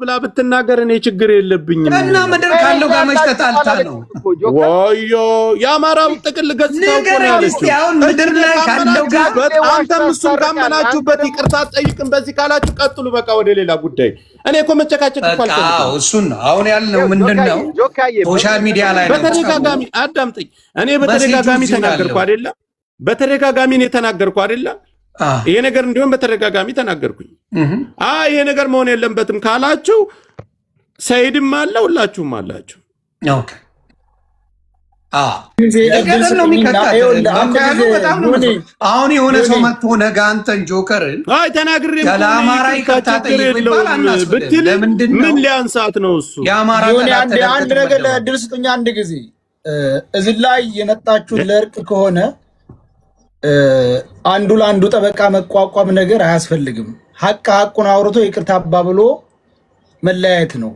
ብላ ብትናገር እኔ ችግር የለብኝም እና ምድር ካለው ጋር መሽተታልታ ነው ወዮ ያማራው ጥቅል ገጽታው ነው ያለችው አሁን ምድር ላይ ካለው ጋር አንተም እሱም ካመናችሁበት ይቅርታ ጠይቅን በዚህ ካላችሁ ቀጥሉ በቃ ወደ ሌላ ጉዳይ እኔ እኮ መጨቃጨቅ ፈልኩ እሱን አሁን ያልነው ምንድነው ሶሻል ሚዲያ ላይ በተደጋጋሚ አዳምጠኝ እኔ በተደጋጋሚ ተናገርኩ አይደለ በተደጋጋሚ ነው ተናገርኩ አይደለ ይሄ ነገር እንዲሆን በተደጋጋሚ ተናገርኩኝ ይሄ ነገር መሆን የለበትም ካላችሁ ሰይድም አለ ሁላችሁም አላችሁ ኦኬ አሁን የሆነ ሰው መጥቶ ነገ አንተን ጆከርን ተናግሬ ለአማራ ይቅርታ ጠይቅ ብትል ምን ሊያንሳት ነው እሱ አንድ ነገር ለእድል ስጡኝ አንድ ጊዜ እዚህ ላይ የመጣችሁ ለእርቅ ከሆነ አንዱ ለአንዱ ጠበቃ መቋቋም ነገር አያስፈልግም ሐቁን አውርቶ ይቅርታ አባብሎ መለያየት ነው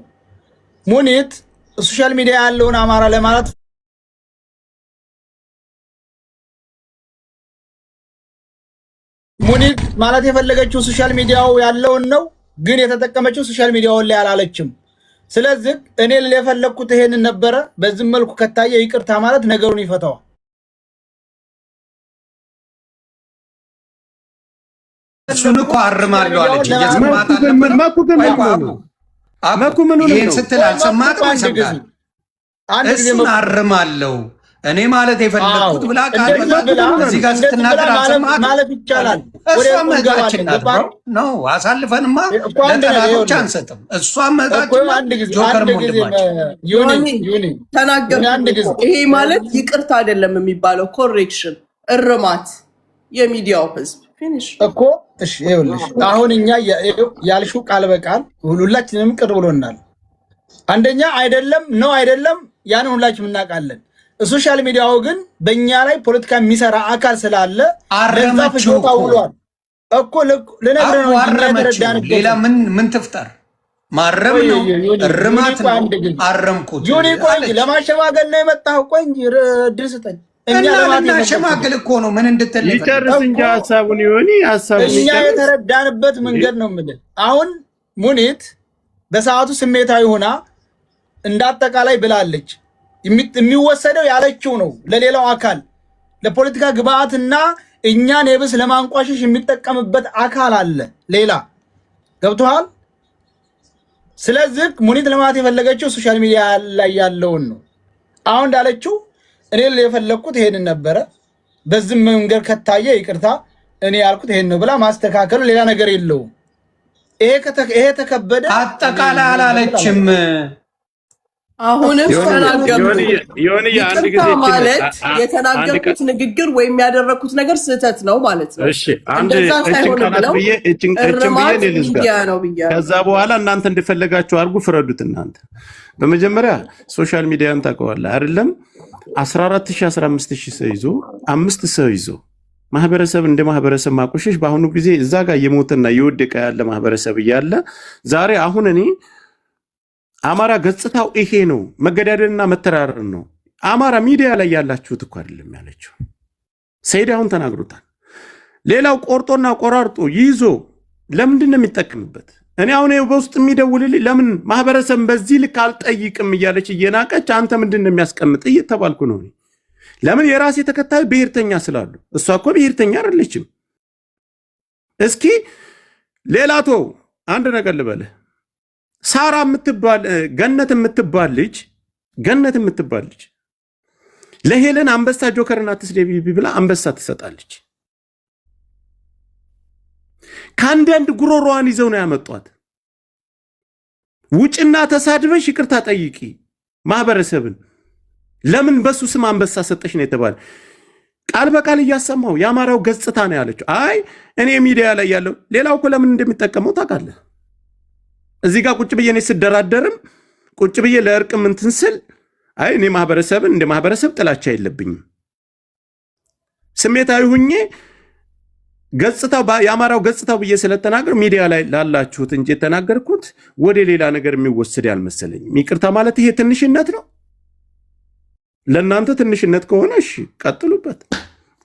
ሙኒት ሶሻል ሚዲያ ያለውን አማራ ለማለት ሙኒት ማለት የፈለገችው ሶሻል ሚዲያው ያለውን ነው ግን የተጠቀመችው ሶሻል ሚዲያውን ላይ አላለችም ስለዚህ እኔ ለፈለኩት ይሄን ነበር በዚህ መልኩ ከታየ ይቅርታ ማለት ነገሩን ይፈታው እሱን እኮ አርማለሁ አለች መኩ ምን ነው ስትል አልሰማህም እሱን አርማለሁ እኔ ማለት የፈለኩት ብላ ቃል እዚህ ጋር ስትናገር አልሰማህም ማለት ይቻላል እሷም መጣችን ነው አሳልፈንማ ለተናገሮች አንሰጥም እሷም መጣችን ጆከር ሞልማጭ ተናገርኩ ይሄ ማለት ይቅርታ አይደለም የሚባለው ኮሬክሽን እርማት የሚዲያው ህዝብ እኮ እሺ ይኸውልሽ አሁን እኛ ያልሽው ቃል በቃል ሁላችንም ቅር ብሎናል አንደኛ አይደለም ነው አይደለም ያን ሁላችንም እናውቃለን ሶሻል ሚዲያው ግን በእኛ ላይ ፖለቲካ የሚሰራ አካል ስላለ አረመችው እኮ ለነገር ነው አረመችው ሌላ ምን ትፍጠር ማረም ነው እርማት ነው አረምኩት ጆኒ ቆይ ለማሸማገል ነው የመጣው ቆይ ድል ስጠኝ እኛ ለማሸማገል እኮ ነው ምን እንድትል ይጨርስ እንጂ ሐሳቡን ይሆኒ ሐሳቡን እኛ የተረዳንበት መንገድ ነው ማለት አሁን ሙኒት በሰዓቱ ስሜታዊ ሆና እንዳጠቃላይ ብላለች የሚወሰደው ያለችው ነው ለሌላው አካል ለፖለቲካ ግብአትና እኛን የብስ ለማንቋሸሽ የሚጠቀምበት አካል አለ ሌላ ገብቷል ስለዚህ ሙኒት ለማለት የፈለገችው ሶሻል ሚዲያ ላይ ያለውን ነው አሁን እንዳለችው እኔ የፈለኩት ይሄንን ነበር በዚህ መንገድ ከታየ ይቅርታ እኔ ያልኩት ይሄን ነው ብላ ማስተካከሉ ሌላ ነገር የለው ይሄ ተከበደ አጠቃላይ አላለችም አሁንም ተናገርኩ ይቅርታ ማለት የተናገርኩት ንግግር ወይም ያደረኩት ነገር ስህተት ነው ማለት ነው እሺ አንድ እቺን ከዛ በኋላ እናንተ እንደፈለጋችሁ አርጉ ፍረዱት እናንተ በመጀመሪያ ሶሻል ሚዲያን ታውቀዋለህ አይደለም 14000 15000 ሰው ይዞ 5 ሰው ይዞ ማህበረሰብ እንደ ማህበረሰብ ማቆሸሽ በአሁኑ ጊዜ እዛ ጋር የሞተና የወደቀ ያለ ማህበረሰብ ይያለ ዛሬ አሁን እኔ አማራ ገጽታው ይሄ ነው መገዳደልና መተራረር ነው አማራ ሚዲያ ላይ ያላችሁት እኮ አይደለም ያለችው ሰይድ አሁን ተናግሮታል ሌላው ቆርጦና ቆራርጦ ይዞ ለምንድን ነው የሚጠቀምበት እኔ አሁን በውስጥ የሚደውልልኝ ለምን ማህበረሰብ በዚህ ልክ አልጠይቅም እያለች እየናቀች አንተ ምንድን ነው የሚያስቀምጥ እየተባልኩ ነው ለምን የራሴ ተከታይ ብሔርተኛ ስላሉ እሷ እኮ ብሔርተኛ አይደለችም እስኪ ሌላቶ አንድ ነገር ልበልህ ሳራ የምትባል ገነት የምትባል ልጅ ለሄለን አንበሳ ጆከርና ትስደቢ ብላ አንበሳ ትሰጣለች ካንዳንድ ጉሮሮዋን ይዘው ነው ያመጧት ውጭና ተሳድበሽ ይቅርታ ጠይቂ ማህበረሰብን ለምን በሱ ስም አንበሳ ሰጠሽ ነው የተባለ ቃል በቃል እያሰማው ያማራው ገጽታ ነው ያለችው አይ እኔ ሚዲያ ላይ ያለው ሌላው እኮ ለምን እንደሚጠቀመው ታውቃለህ እዚህ ጋር ቁጭ ብዬ ነው ስደራደርም ቁጭ ብዬ ለእርቅም እንትን ስል አይ እኔ ማህበረሰብን እንደ ማህበረሰብ ጥላቻ የለብኝም ስሜታዊ ሁኜ ገጽታው ያማራው ገጽታው ብዬ ስለተናገር ሚዲያ ላይ ላላችሁት እንጂ ተናገርኩት ወደ ሌላ ነገር የሚወሰድ ያልመሰለኝ ይቅርታ ማለት ይሄ ትንሽነት ነው ለእናንተ ትንሽነት ከሆነ እሺ ቀጥሉበት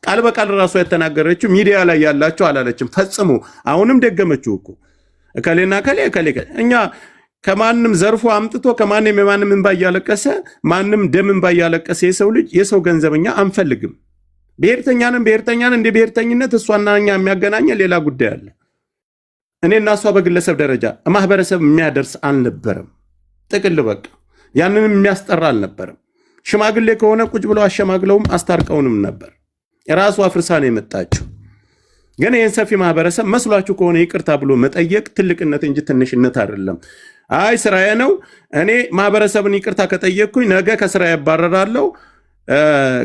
ቃል በቃል ራሱ የተናገረችው ሚዲያ ላይ ያላችሁ አላለችም ፈጽሞ አሁንም ደገመችው እኮ እከሌና እከሌ እኛ ከማንም ዘርፎ አምጥቶ ከማንም የማንም እንባ እያለቀሰ ማንም ደም እንባ እያለቀሰ የሰው ልጅ የሰው ገንዘብኛ አንፈልግም። ብሔርተኛን እንደ ብሔርተኝነት እሷና እኛ የሚያገናኘ ሌላ ጉዳይ አለ። እኔና እሷ በግለሰብ ደረጃ ማህበረሰብ የሚያደርስ አልነበረም። ጥቅል በቃ ያንንም የሚያስጠራ አልነበረም። ሽማግሌ ከሆነ ቁጭ ብለው አሸማግለውም አስታርቀውንም ነበር። ራሱ አፍርሳ ነው የመጣችው። ግን ይህን ሰፊ ማህበረሰብ መስሏችሁ ከሆነ ይቅርታ ብሎ መጠየቅ ትልቅነት እንጂ ትንሽነት አይደለም። አይ ስራዬ ነው፣ እኔ ማህበረሰብን ይቅርታ ከጠየቅኩኝ ነገ ከስራዬ ያባረራለሁ፣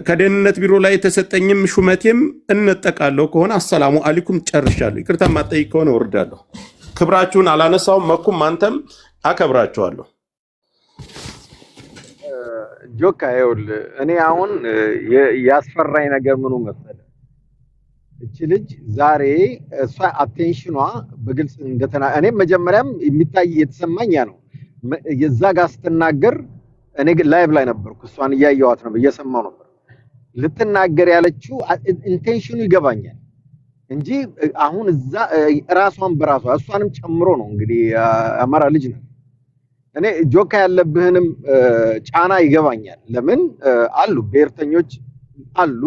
ከደህንነት ቢሮ ላይ የተሰጠኝም ሹመቴም እነጠቃለሁ ከሆነ አሰላሙ አለይኩም ጨርሻለሁ። ይቅርታ ማጠይቅ ከሆነ ወርዳለሁ። ክብራችሁን አላነሳውም። መኩም አንተም አከብራችኋለሁ። ጆካ ይኸውልህ፣ እኔ አሁን ያስፈራኝ ነገር ምኑ መሰለህ? እቺ ልጅ ዛሬ እሷ አቴንሽኗ በግልጽ እኔም መጀመሪያም የሚታይ የተሰማኝ ያ ነው። የዛ ጋር ስትናገር እኔ ላይቭ ላይ ነበርኩ፣ እሷን እያየኋት ነው፣ እየሰማሁ ነበር። ልትናገር ያለችው ኢንቴንሽኑ ይገባኛል እንጂ አሁን እዛ ራሷን በራሷ እሷንም ጨምሮ ነው። እንግዲህ አማራ ልጅ ነው። እኔ ጆካ ያለብህንም ጫና ይገባኛል። ለምን አሉ ብሔርተኞች አሉ።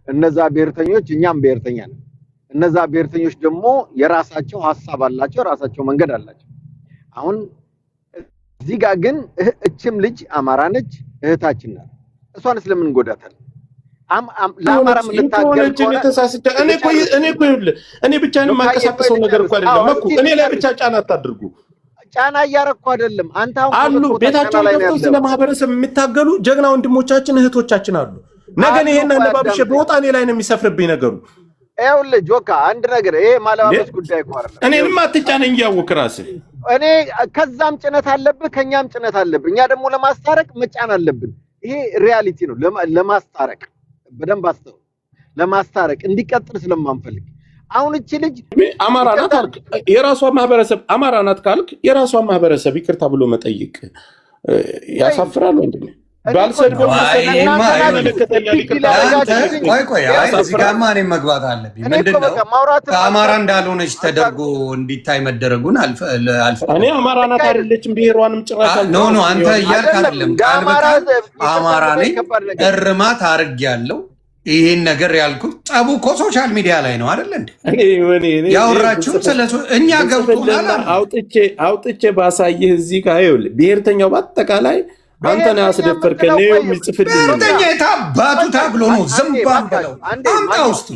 እነዛ ብሔርተኞች እኛም ብሔርተኛ ነን። እነዛ ብሔርተኞች ደግሞ የራሳቸው ሐሳብ አላቸው፣ የራሳቸው መንገድ አላቸው። አሁን እዚህ ጋር ግን እችም ልጅ አማራ ነች፣ እህታችን ናት። እሷንስ ለምን እንጎዳታለን? ለአማራ ምን ልታገል እኔ ብቻዬን የማንቀሳቀሰው ነገር እኮ አይደለም መኩ። እኔ ላይ ብቻ ጫና አታድርጉ። ጫና እያረኩ አይደለም። አንተ አሉ ቤታቸው ገብተው ስለ ማህበረሰብ የሚታገሉ ጀግና ወንድሞቻችን እህቶቻችን አሉ። ነገ ይሄን አለባብሼ በወጣ እኔ ላይ ነው የሚሰፍርብኝ ነገሩ። ይኸውልህ ጆካ አንድ ነገር ይሄ ማለባበስ ጉዳይ እኮ አይደለም። እኔንም አትጫነኝ እያወቅህ ራስህ። እኔ ከዛም ጭነት አለብህ ከኛም ጭነት አለብህ። እኛ ደግሞ ለማስታረቅ መጫን አለብን። ይሄ ሪያሊቲ ነው። ለማስታረቅ በደንብ አስተው ለማስታረቅ እንዲቀጥል ስለማንፈልግ አሁን እቺ ልጅ አማራ ናት አልክ፣ የራሷ ማህበረሰብ አማራ ናት ካልክ የራሷ ማህበረሰብ ይቅርታ ብሎ መጠየቅ ያሳፍራል ወንድሜ። ባልሰድበው እዚህ ጋርማ እኔም መግባት አለብኝ። ምንድነው ከአማራ እንዳልሆነች ተደርጎ እንዲታይ መደረጉን እኔ አማራ ናት አይደለችም ብሔሯንም ጭራሽ ኖ አንተ እያልክ አይደለም። ቃል በቃል አማራ ነኝ እርማት አድርጌያለሁ። ይሄን ነገር ያልኩት ጸቡ እኮ ሶሻል ሚዲያ ላይ ነው አይደል እንዴ? ያወራችሁ ስለሱ እኛ ገብቶናል። አውጥቼ ባሳይህ እዚህ ጋር ይኸውልህ ብሔርተኛው በአጠቃላይ አንተ ነህ ያስደፈርከኝ ነው የሚጽፍልኝ። ብሔርተኛ የታባቱ ታግሎ ነው ዝምባም ብለው አምጣው እስቲ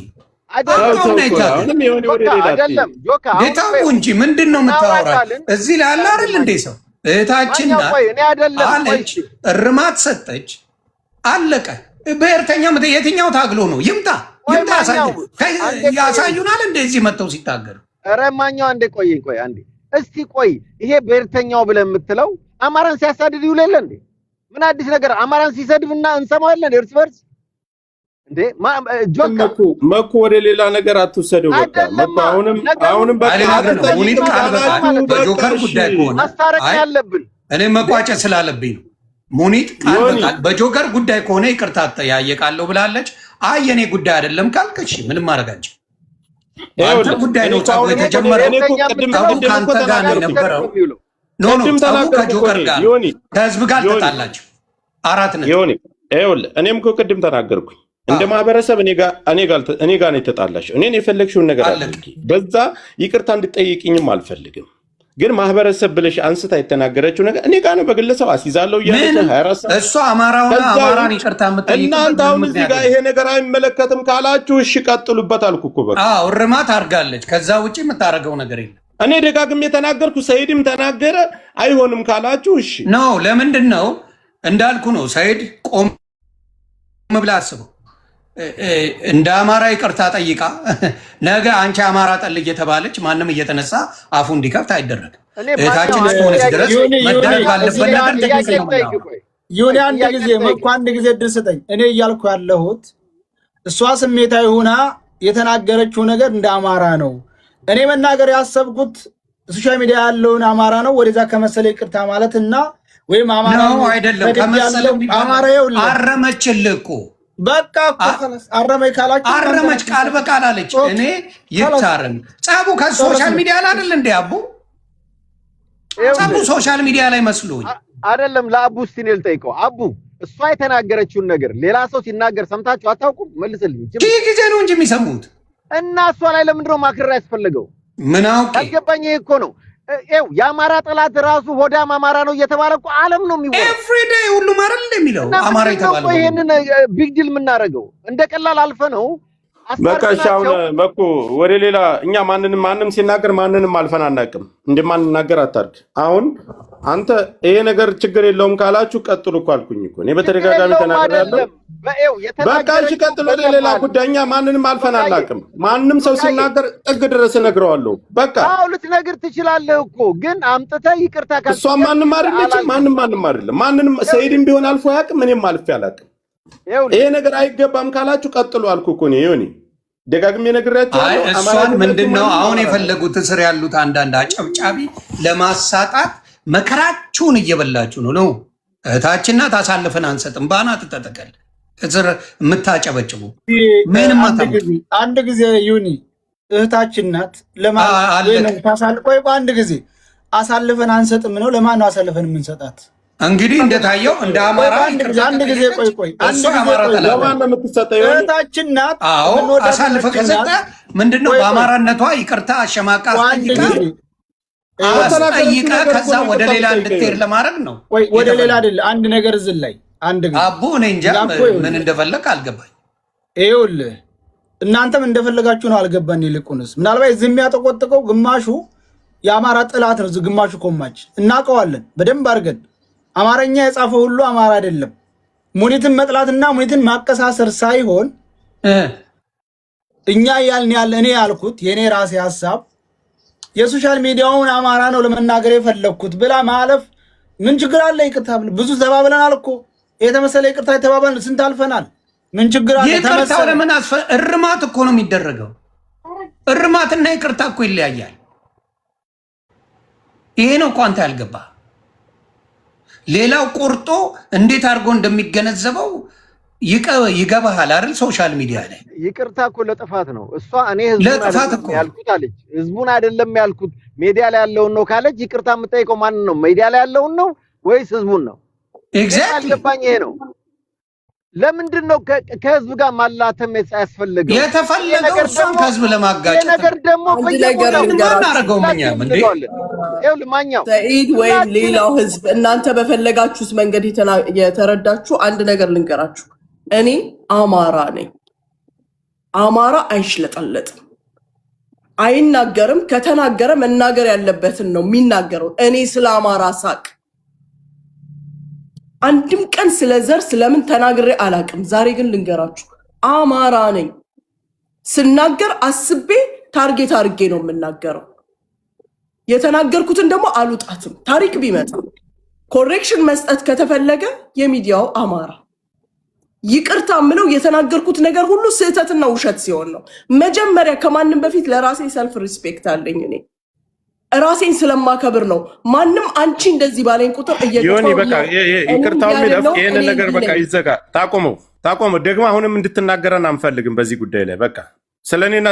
ጌታው እንጂ ምንድን ነው የምታወራው? እዚህ ላይ አለ አይደል እንዴ ሰው እህታችን አለች፣ እርማት ሰጠች፣ አለቀ። ብሔርተኛ የትኛው ታግሎ ነው? ይምጣ ያሳዩናል። እንደዚህ መጥተው ሲታገሉ ኧረ ማኛው አንዴ ቆይ አንዴ እስቲ ቆይ። ይሄ ብሔርተኛው ብለህ የምትለው አማራን ሲያሳድድ ይውላል እንዴ? ምን አዲስ ነገር? አማራን ሲሰድብና እንሰማዋለን እርስ በርስ እንዴ? መኩ ወደ ሌላ ነገር አትወሰደው። በቃ መኩ አሁንም በጆከር ጉዳይ ከሆነ ማስታረቅ ያለብን እኔ መቋጨት ስላለብኝ ነው። ሙኒት ቃል በቃል በጆከር ጉዳይ ከሆነ ይቅርታ ያየቃለሁ ብላለች። አይ የኔ ጉዳይ አይደለም ካልከሽ ምንም ማረጋጅ አንተ ጉዳይ ነው። ታው የተጀመረው ካንተ ጋር ነው የነበረው። ኖ ከጆከር ጋር ከህዝብ ጋር ተጣላችሁ። አራት ነው ዮኒ ይኸውልህ፣ እኔም እኮ ቅድም ተናገርኩኝ። እንደ ማህበረሰብ እኔ ጋር ነው የተጣላችሁ። እኔን የፈለግሽውን ነገር አድርጊ፣ በዛ ይቅርታ እንድጠይቅኝም አልፈልግም። ግን ማህበረሰብ ብለሽ አንስታ የተናገረችው ነገር እኔ ጋር ነው በግለሰብ አስይዛለሁ እያለች 24 ሰዓት እሷ አማራን ይቅርታ የምትጠይቅ እናንተ አሁን እዚህ ጋር ይሄ ነገር አይመለከትም ካላችሁ እሺ ቀጥሉበት አልኩ እኮ በቃ። እርማት አድርጋለች። ከዛ ውጪ የምታደርገው ነገር የለም። እኔ ደጋግሜ የተናገርኩ ሰይድም ተናገረ። አይሆንም ካላችሁ እሺ ነው። ለምንድን ነው እንዳልኩ ነው። ሰይድ ቆም ብላ አስበው። እንደ አማራ ይቅርታ ጠይቃ ነገ አንቺ አማራ ጠል እየተባለች ማንም እየተነሳ አፉ እንዲከፍት አይደረግም። እህታችን እስከሆነች ድረስ መደረግ ባለበት ነገር ይሁን። አንድ ጊዜ እድል ስጠኝ። እኔ እያልኩ ያለሁት እሷ ስሜታዊ ሆና የተናገረችው ነገር እንደ አማራ ነው። እኔ መናገር ያሰብኩት ሶሻል ሚዲያ ያለውን አማራ ነው። ወደዛ ከመሰለ ይቅርታ ማለት እና ወይም አማራ ነው አይደለም ከመሰለ አማራ ይኸውልህ አረመችልህ እኮ በቃ አረመች ካላችሁ አረመች ቃል በቃል አለች። እኔ ይታረም ጻቡ ከሶሻል ሚዲያ ላይ አይደል እንዴ? አቡ ጸቡ ሶሻል ሚዲያ ላይ መስሎኝ አይደለም። ለአቡ እስቲ ነው ልጠይቀው። አቡ እሷ የተናገረችውን ነገር ሌላ ሰው ሲናገር ሰምታችሁ አታውቁም? መልስልኝ። ይህ ጊዜ ነው እንጂ የሚሰሙት እና እሷ ላይ ለምንድን ነው ማክረር ያስፈልገው? ምን አውቄ አልገባኝ። ይሄ እኮ ነው ኤው የአማራ ጠላት ራሱ ሆዳም አማራ ነው እየተባለ እኮ ዓለም ነው የሚወራው። ኤቭሪዴይ ሁሉም አይደል የሚለው አማራ የተባለው። ይሄንን ቢግ ዲል የምናደርገው እንደ ቀላል አልፈ ነው። በቃ ሻውን መኩ ወደ ሌላ እኛ ማንም ሲናገር ማንንም አልፈን አናውቅም። እንደማንናገር አታርግ። አሁን አንተ ይሄ ነገር ችግር የለውም ካላችሁ ቀጥሉ እኮ አልኩኝ እኮ እኔ በተደጋጋሚ ተናግሬያለሁ። በቃ እሺ ቀጥሉ ወደ ሌላ ጉዳይ። እኛ ማንንም አልፈን አናውቅም። ማንም ሰው ሲናገር ጥግ ድረስ እነግረዋለሁ። በቃ አዎ ልትነግር ትችላለህ እኮ ግን አምጥተህ ይቅርታ ካል እሷ ማንም አይደለችም። ማንም አይደለም። ማንም ሰይድም ቢሆን አልፎ አያውቅም። እኔም አልፌ አላውቅም። ይሄ ነገር አይገባም ካላችሁ ቀጥሉ አልኩ እኮ ነው ዮኒ ደጋግሜ ነግሬያቸዋለሁ። እሷን ምንድነው አሁን የፈለጉት እስር ያሉት አንዳንድ አጨብጫቢ ለማሳጣት መከራችሁን እየበላችሁ ነው። እህታችን ናት አሳልፈን አንሰጥም። ባናት ተጠቀል እስር የምታጨበጭቡ ምንም አንድ ጊዜ ዮኒ እህታችን ናት ለማን ታሳልቆይ በአንድ ጊዜ አሳልፈን አንሰጥም ነው። ለማን ነው አሳልፈን የምንሰጣት? እንግዲህ እንደታየው እንደ አማራ አንድ ጊዜ ቆይ አንድ ጊዜ ለማን ነው የምትሰጠው? እህታችን ናት። አዎ አሳልፈ ከሰጠ ምንድነው በአማራነቷ ይቅርታ አሸማቃ አስጠይቃ ከዛ ወደ ሌላ እንድትሄድ ለማድረግ ነው። ወደ ሌላ አይደል። አንድ ነገር ዝል ላይ አንድ ጊዜ አቦ እኔ እንጃ ምን እንደፈለግ አልገባኝ። ይኸውልህ እናንተም እንደፈለጋችሁ ነው አልገባኝ። ይልቁንስ ምናልባት እዚህ የሚያጠቆጥቀው ግማሹ የአማራ ጥላት ነው፣ ግማሹ ኮማች እናውቀዋለን በደንብ አድርገን። አማርኛ የጻፈው ሁሉ አማራ አይደለም። ሙኒትን መጥላትና ሙኒትን ማቀሳሰር ሳይሆን እኛ ያልን ያለ እኔ ያልኩት የኔ ራሴ ሐሳብ የሶሻል ሚዲያውን አማራ ነው ለመናገር የፈለኩት ብላ ማለፍ ምን ችግር አለ? ይቅርታ ብዙ ተባብለናል እኮ የተመሰለ ይቅርታ ተባብለን ስንት አልፈናል። ምን ችግር አለ? ይቅርታው ለምን እርማት እኮ ነው የሚደረገው። እርማትና ይቅርታ እኮ ይለያያል። ይሄ ነው እኮ አንተ ያልገባ። ሌላው ቆርጦ እንዴት አድርጎ እንደሚገነዘበው ይገባሃል አይደል? ሶሻል ሚዲያ ላይ ይቅርታ እኮ ለጥፋት ነው። እሷ እኔ ህዝቡን ያልኩት አለች። ህዝቡን አይደለም ያልኩት ሚዲያ ላይ ያለውን ነው ካለች ይቅርታ የምጠይቀው ማንን ነው? ሚዲያ ላይ ያለውን ነው ወይስ ህዝቡን ነው? ኤግዛክትሊ አልገባኝ። ይሄ ነው ለምንድን ነው ከህዝብ ጋር ማላተም ያስፈልገው? የተፈለገው እሷን ከህዝብ ለማጋጨት ነገር ደግሞ እናደርገው ሰኢድ ወይም ሌላው ህዝብ እናንተ በፈለጋችሁት መንገድ የተረዳችሁ አንድ ነገር ልንገራችሁ። እኔ አማራ ነኝ። አማራ አይሽለጠለጥም፣ አይናገርም። ከተናገረ መናገር ያለበትን ነው የሚናገረው። እኔ ስለ አማራ ሳቅ አንድም ቀን ስለ ዘር ስለምን ተናግሬ አላቅም። ዛሬ ግን ልንገራችሁ አማራ ነኝ። ስናገር አስቤ ታርጌት አድርጌ ነው የምናገረው። የተናገርኩትን ደግሞ አልውጣትም። ታሪክ ቢመጣ ኮሬክሽን መስጠት ከተፈለገ የሚዲያው አማራ ይቅርታ ምለው የተናገርኩት ነገር ሁሉ ስህተትና ውሸት ሲሆን ነው። መጀመሪያ ከማንም በፊት ለራሴ ሰልፍ ሪስፔክት አለኝ። እኔ ራሴን ስለማከብር ነው። ማንም አንቺ እንደዚህ ባለኝ ቁጥር ይሁን በቃ ይቅርታው የሚለፍ ይሄን ነገር በቃ ይዘጋ። ታቆመው ደግሞ አሁንም እንድትናገረን አንፈልግም በዚህ ጉዳይ ላይ በቃ ስለኔና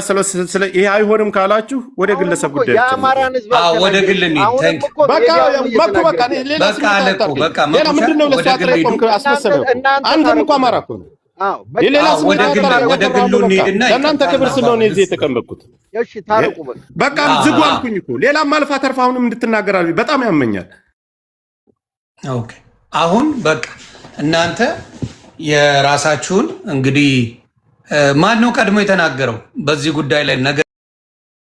ስለ ይሄ አይሆንም ካላችሁ ወደ ግለሰብ ጉዳይ ወደ ግል አንተም እኮ አማራ እኮ ነው። ለእናንተ ክብር ስለሆነ እዚህ የተቀመጥኩት በቃ ዝጉ አልኩኝ እኮ። ሌላም አልፋ ተርፋ አሁንም እንድትናገር በጣም ያመኛል። አሁን በቃ እናንተ የራሳችሁን እንግዲህ ማን ነው ቀድሞ የተናገረው በዚህ ጉዳይ ላይ? ነገ